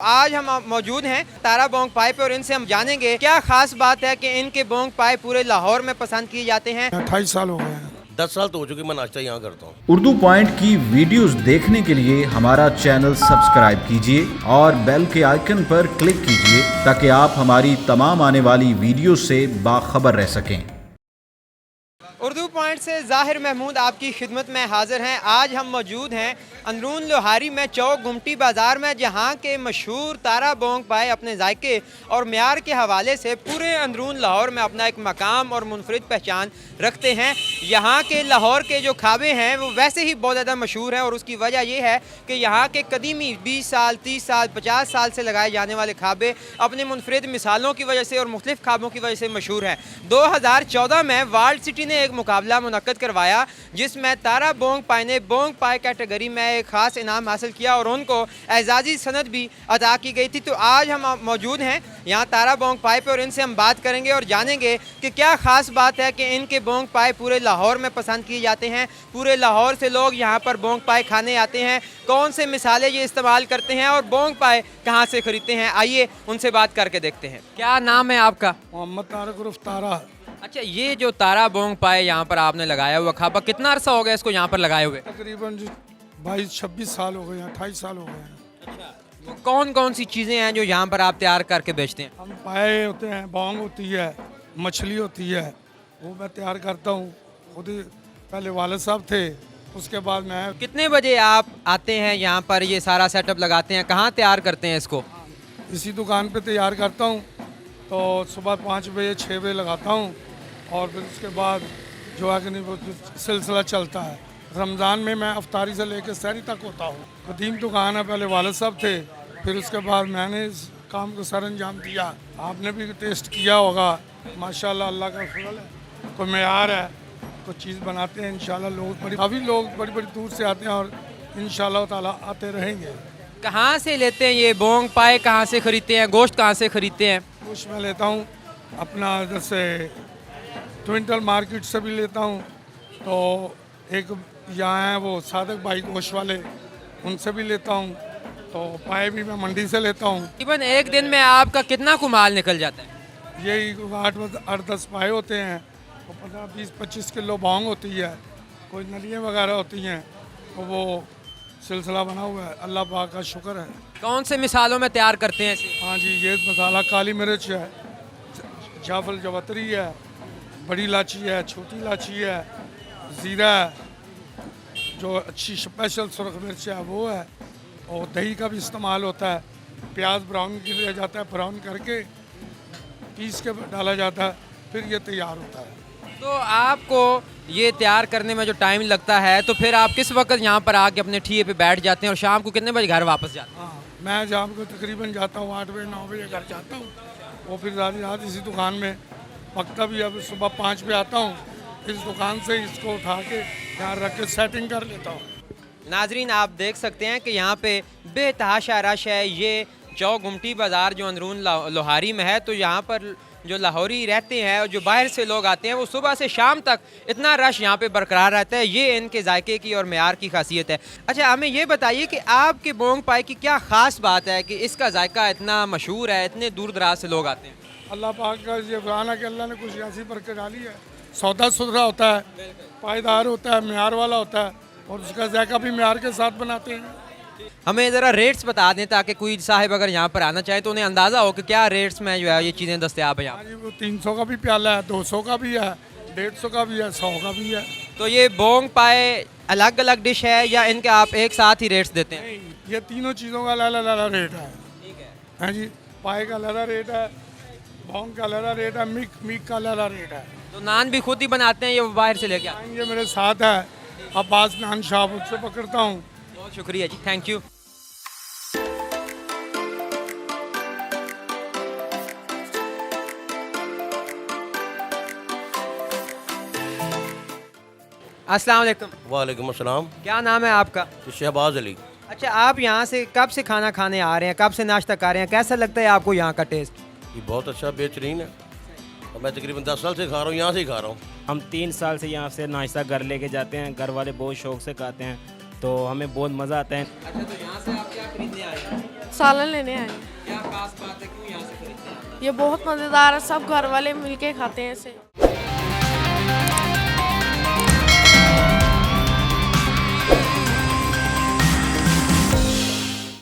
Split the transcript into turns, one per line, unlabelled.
आज हम मौजूद हैं तारा बोंग पाए पे और इनसे हम जानेंगे क्या खास बात है कि इनके बोंग पाए पूरे लाहौर में पसंद किए जाते हैं।
28 साल हो गए हैं।
10 साल तो हो चुके, मैं नाश्ता यहाँ करता हूँ।
उर्दू पॉइंट की वीडियोस देखने के लिए हमारा चैनल सब्सक्राइब कीजिए और बेल के आइकन पर क्लिक कीजिए ताकि आप हमारी तमाम आने वाली वीडियो से बाखबर रह सकें।
उर्दू पॉइंट से ज़ाहिर महमूद आपकी खिदमत में हाजिर हैं। आज हम मौजूद हैं अंदरून लोहारी में चौक गुमटी बाज़ार में, जहाँ के मशहूर तारा बोंग पाए अपने जायके और म्यार के हवाले से पूरे अंदरून लाहौर में अपना एक मकाम और मुनफरिद पहचान रखते हैं। यहाँ के लाहौर के जो खाबे हैं वो वैसे ही बहुत ज़्यादा मशहूर हैं और उसकी वजह यह है कि यहाँ के कदीमी 20 साल 30 साल 50 साल से लगाए जाने वाले खाबे अपने मुनफरिद मिसालों की वजह से और मुख्तलिफ खाबों की वजह से मशहूर हैं। 2014 में वर्ल्ड सिटी ने एक मुकाबला मुनक्कद करवाया जिसमें तारा बोंग पाए ने बोंग पाए कैटेगरी में एक ख़ास इनाम हासिल किया और उनको एजाज़ी सनद भी अदा की गई थी। तो आज हम मौजूद हैं यहाँ तारा बोंग पाए पे और इनसे हम बात करेंगे और जानेंगे कि क्या ख़ास बात है कि इनके बोंग पाए पूरे लाहौर में पसंद किए जाते हैं। पूरे लाहौर से लोग यहाँ पर बोंग पाए खाने आते हैं, कौन से मिसाले ये इस्तेमाल करते हैं और बोंग पाए कहाँ से ख़रीदते हैं। आइए उनसे बात करके देखते हैं। क्या नाम है आपका?
मोहम्मद तारक उर्फ तारा।
अच्छा, ये जो तारा बोंग पाए यहाँ पर आपने लगाया हुआ खाबा, कितना अरसा हो गया इसको यहाँ पर लगाए हुए?
तकरीबन 22-26 साल हो गए हैं, 28 साल हो गए हैं।
तो कौन कौन सी चीज़ें हैं जो यहाँ पर आप तैयार करके बेचते हैं?
हम पाए होते हैं, बोंग होती है, मछली होती है, वो मैं तैयार करता हूँ खुद ही। पहले वालिद साहब थे, उसके बाद मैं।
कितने बजे आप आते हैं यहाँ पर, ये सारा सेटअप लगाते हैं, कहाँ तैयार करते हैं इसको?
इसी दुकान पे तैयार करता हूँ, तो सुबह 5 बजे 6 बजे लगाता हूँ और फिर उसके बाद जो है कि नहीं वो सिलसिला चलता है। रमज़ान में मैं अफ्तारी से लेकर सहरी तक होता हूँ। कदीम दुकान है, पहले वालिद साहब थे, फिर उसके बाद मैंने इस काम को सर अंजाम दिया। आपने भी टेस्ट किया होगा, माशाल्लाह अल्लाह का फजल है, कोई मेयार है, कुछ चीज़ बनाते हैं। इंशाल्लाह लोग काफ़ी लोग बड़ी बड़ी दूर से आते हैं और इंशाल्लाह ताला आते रहेंगे।
कहाँ से लेते हैं ये बोंग पाए, कहाँ से ख़रीदते हैं, गोश्त कहाँ से ख़रीदते हैं?
गोश्त मैं लेता हूँ अपना जैसे ट्विंटल मार्केट से भी लेता हूँ, तो एक यहाँ है वो सादक भाई गोश्त वाले, उनसे भी लेता हूँ। तो पाए भी मैं मंडी से लेता हूँ।
तकरीबन एक दिन में आपका कितना कुमाल निकल जाता है?
यही 8-10 पाए होते हैं, तो 15-20-25 किलो बोंग होती है, कोई नलियाँ वगैरह होती हैं, तो वो सिलसिला बना हुआ है। अल्लाह पाक का शुक्र है।
कौन से मिसालों में तैयार करते हैं इसे?
हाँ जी, ये मसाला काली मिर्च है, जाफल जवतरी है, बड़ी इलायची है, छोटी इलायची है, ज़ीरा है, जो अच्छी स्पेशल सुरख मिर्च है वो है, और दही का भी इस्तेमाल होता है। प्याज ब्राउन किया जाता है, ब्राउन करके पीस के डाला जाता है, फिर ये तैयार होता है।
तो आपको ये तैयार करने में जो टाइम लगता है, तो फिर आप किस वक्त यहाँ पर आके अपने ठिये पे बैठ जाते हैं और शाम को कितने बजे घर वापस जाते हैं?
हाँ, मैं शाम को तकरीबन जाता हूँ 8 बजे 9 बजे घर जाता हूँ, और फिर सारी रात इसी दुकान में पकता भी। अब सुबह 5 बजे आता हूँ, इस दुकान से इसको उठा के यहाँ रख के सेटिंग कर लेता हूँ।
नाजरीन, आप देख सकते हैं कि यहाँ पे बेतहाशा रश है। ये चौक गुमटी बाज़ार जो अंदरून लोहारी में है, तो यहाँ पर जो लाहौरी रहते हैं और जो बाहर से लोग आते हैं, वो सुबह से शाम तक इतना रश यहाँ पे बरकरार रहता है। ये इनके जायके की और मेयार की खासियत है। अच्छा, हमें ये बताइए कि आपके बोंग पाए की क्या ख़ास बात है कि इसका जायका इतना मशहूर है, इतने दूर दराज से लोग आते हैं?
अल्लाह पाक का ये बयान है कि अल्लाह ने कुछ ऐसी बरकत डाली है। सौदा सुथरा होता है, पायदार होता है, म्यार वाला होता है, और उसका जायका भी म्यार के साथ बनाते हैं।
हमें ज़रा रेट्स बता दें ताकि कोई साहिब अगर यहाँ पर आना चाहे तो उन्हें अंदाज़ा हो कि क्या रेट्स में जो है ये चीज़ें दस्तयाब है यहाँ।
हाँ जी, वो 300 का भी प्याला है, 200 का भी है, 150 का भी है, 100 का भी है।
तो ये बोंग पाए अलग अलग डिश है या इनके आप एक साथ ही रेट्स देते हैं?
नहीं, ये तीनों चीज़ों का अलग रेट है।
ठीक है।
हाँ जी, पाए का अलग रेट है, बोंग का अलग रेट है, मीट का अलग रेट है।
तो नान भी खुद ही बनाते हैं या वो बाहर से लेके आते हैं?
ये मेरे साथ है अब्बास नान शॉप, उससे पकड़ता हूँ।
बहुत शुक्रिया जी, थैंक यू। अस्सलाम वालेकुम।
वालेकुम अस्सलाम।
क्या नाम है आपका?
शहबाज अली।
अच्छा, आप यहाँ से कब से खाना खाने आ रहे हैं, कब से नाश्ता कर रहे हैं, कैसा लगता है आपको यहाँ का टेस्ट?
ये बहुत अच्छा बेहतरीन है, और मैं तकरीबन 10 साल से खा रहा हूँ, यहाँ से ही खा रहा हूँ।
हम 3 साल से यहाँ से नाश्ता घर लेके जाते हैं, घर वाले बहुत शौक से खाते हैं, तो हमें बहुत मज़ा आता है।
अच्छा, तो यहाँ से आप क्या खरीदने आए हैं?
सालन लेने आए हैं।
क्या खास बात है, क्यों यहाँ से खरीदते हैं?
ये बहुत मज़ेदार है, सब घर वाले मिलके खाते हैं इसे।